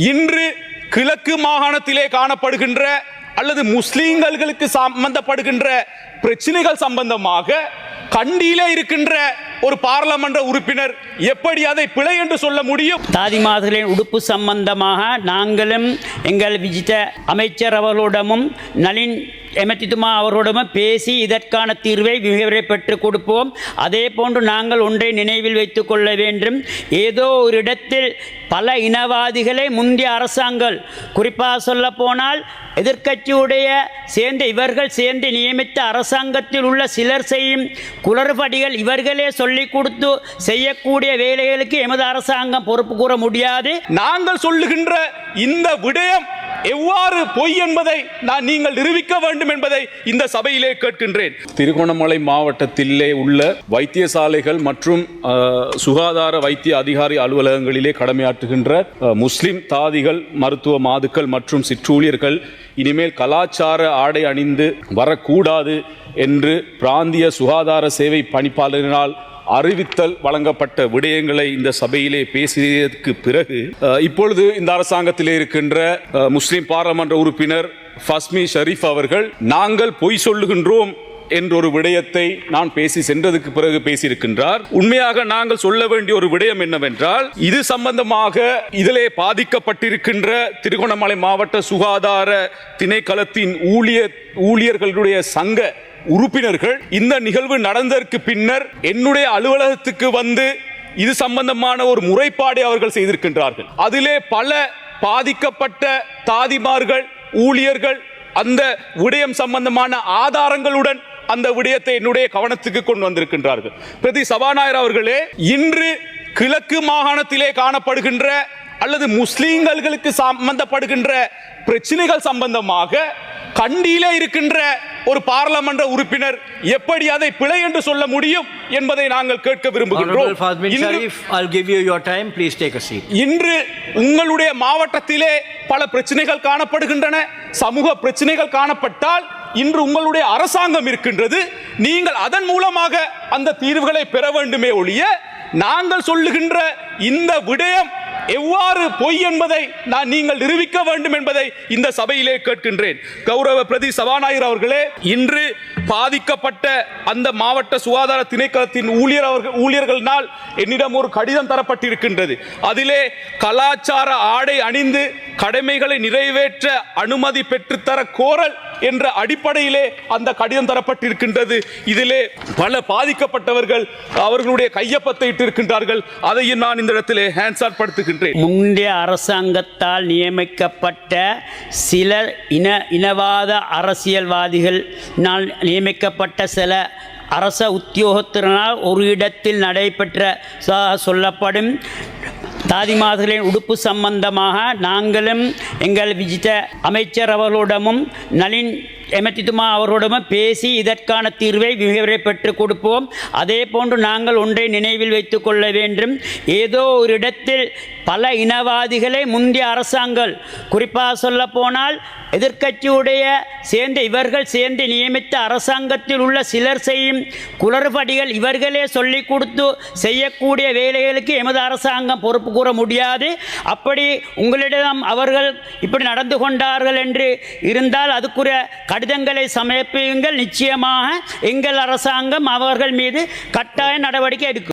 இன்று கிழக்கு மாகாணத்திலே காணப்படுகின்ற அல்லது முஸ்லிம்களுக்கு சம்பந்தப்படுகின்ற பிரச்சனைகள் சம்பந்தமாக கண்டியிலே இருக்கின்ற ஒரு பாராளுமன்ற உறுப்பினர் எப்படி அதை பிழை என்று சொல்ல முடியும்? தாதிமார்களின் உடுப்பு சம்பந்தமாக நாங்களும் எங்கள் விஜித அமைச்சர் அவர்களிடமும் நளின் எமதித்துமா அவர்களிடமும் பேசி இதற்கான தீர்வை விரைவில் பெற்றுக் கொடுப்போம். அதே போன்று நாங்கள் ஒன்றை நினைவில் வைத்துக் கொள்ள வேண்டும். ஏதோ ஒரு இடத்தில் பல இனவாதிகளை முந்தைய அரசாங்கம், குறிப்பாக சொல்ல போனால் எதிர்க்கட்சியுடைய இவர்கள் சேர்ந்து நியமித்த அரசாங்கத்தில் உள்ள சிலர் செய்யும் குளறுபடிகள் இவர்களே சொல்லிக் கொடுத்து செய்யக்கூடிய வேலைகளுக்கு எமது அரசாங்கம் பொறுப்பு கூற முடியாது. நாங்கள் சொல்லுகின்ற இந்த விடயம் எவ்வாறு பொய் என்பதை நீங்கள் நிரூபிக்க வேண்டும் என்பதை இந்த சபையிலே கேட்கின்றேன். திருகோணமலை மாவட்டத்திலே உள்ள வைத்தியசாலைகள் மற்றும் சுகாதார வைத்திய அதிகாரி அலுவலகங்களிலே கடமையாற்றுகின்ற முஸ்லிம் தாதிகள், மருத்துவ மாதுக்கள் மற்றும் சிற்றூழியர்கள் இனிமேல் கலாச்சார ஆடை அணிந்து வரக்கூடாது என்று பிராந்திய சுகாதார சேவை பணிப்பாளரினால் அறிவித்தல் வழங்கப்பட்ட விடயங்களை இந்த சபையிலே பேசியதற்கு பிறகு இப்பொழுது இந்த அரசாங்கத்திலே இருக்கின்ற முஸ்லிம் பாராளுமன்ற உறுப்பினர் ஃபஸ்மி ஷரீஃப் அவர்கள் நாங்கள் பொய் சொல்லுகின்றோம் என்றொரு விடயத்தை நான் பேசி சென்றதுக்கு பிறகு பேசியிருக்கின்றார். உண்மையாக நாங்கள் சொல்ல வேண்டிய ஒரு விடயம் என்னவென்றால், இது சம்பந்தமாக இதிலே பாதிக்கப்பட்டிருக்கின்ற திருகோணமலை மாவட்ட சுகாதார திணைக்களத்தின் ஊழியர்களுடைய சங்க உறுப்பினர்கள் இந்த நிகழ்வு நடந்ததற்கு பின்னர் என்னுடைய அலுவலகத்துக்கு வந்து இது சம்பந்தமான ஒரு முறைப்பாடை அவர்கள் செய்திருக்கின்றார்கள். அதிலே பல பாதிக்கப்பட்ட தாதிமார்கள், ஊழியர்கள் அந்த விடயம் சம்பந்தமான ஆதாரங்களுடன் அந்த விடயத்தை என்னுடைய கவனத்துக்கு கொண்டு வந்திருக்கின்றார்கள். பிரதி சபாநாயகர் அவர்களே, இன்று கிழக்கு மாகாணத்திலே காணப்படுகின்ற அல்லது முஸ்லிம்களுக்கு சம்பந்தப்படுகின்ற பிரச்சனைகள் சம்பந்தமாக கண்டியிலே இருக்கின்ற ஒரு பாராளுமன்ற உறுப்பினர் எப்படி அதை பிழை என்று சொல்ல முடியும் என்பதை நாங்கள் கேட்க விரும்புகின்றோம். இன்று உங்களுடைய மாவட்டத்திலே பல பிரச்சனைகள் காணப்படுகின்றன. சமூக பிரச்சனைகள் காணப்பட்டால் இன்று உங்களுடைய அரசாங்கம் இருக்கின்றது. நீங்கள் அதன் மூலமாக அந்த தீர்வுகளை பெற வேண்டுமே ஒழிய நாங்கள் சொல்லுகின்ற இந்த விடயம் எவ்வாறு பொய் என்பதை நீங்கள் நிரூபிக்க வேண்டும் என்பதை இந்த சபையிலே கேட்கின்றேன். கௌரவ பிரதி சபாநாயகர் அவர்களே, இன்று பாதிக்கப்பட்ட அந்த மாவட்ட சுகாதார திணைக்களத்தின் ஊழியர்களினால் என்னிடம் ஒரு கடிதம் தரப்பட்டிருக்கின்றது. அதிலே கலாச்சார ஆடை அணிந்து கடமைகளை நிறைவேற்ற அனுமதி பெற்றுத்தர கோரல் என்ற அடிப்படையிலே அந்த கடிதம் தரப்பட்டிருக்கின்றது. இதிலே பல பாதிக்கப்பட்டவர்கள் அவர்களுடைய கையொப்பத்தை இட்டிருக்கின்றார்கள். அதையும் நான் இந்த இடத்திலே ஹேண்ட்ஸ் படுத்துகின்றேன். முந்தைய அரசாங்கத்தால் நியமிக்கப்பட்ட சில இனவாத அரசியல்வாதிகள் நியமிக்கப்பட்ட சில அரச உத்தியோகத்தினால் ஒரு இடத்தில் நடைபெற்ற சொல்லப்படும் தாதிமார்களின் உடுப்பு சம்பந்தமாக நாங்களும் எங்கள் விஜித அமைச்சர் அவர்களிடமும் நளின் எமதித்துமா அவர்களிடமும் பேசி இதற்கான தீர்வை விரைவில் பெற்றுக் கொடுப்போம். அதே போன்று நாங்கள் ஒன்றை நினைவில் வைத்துக் கொள்ள வேண்டும். ஏதோ ஒரு இடத்தில் பல இனவாதிகளை முந்தைய அரசாங்கம், குறிப்பாக சொல்ல போனால் எதிர்க்கட்சியுடைய இவர்கள் சேர்ந்து நியமித்த அரசாங்கத்தில் உள்ள சிலர் செய்யும் குளறுபடிகள் இவர்களே சொல்லிக் கொடுத்து செய்யக்கூடிய வேலைகளுக்கு எமது அரசாங்கம் பொறுப்பு கூற முடியாது. அப்படி உங்களிடம் அவர்கள் இப்படி நடந்து கொண்டார்கள் என்று இருந்தால் அதுக்குரிய கடிதங்களை சமர்ப்பியுங்கள். நிச்சயமாக எங்கள் அரசாங்கம் அவர்கள் மீது கட்டாய நடவடிக்கை எடுக்கும்.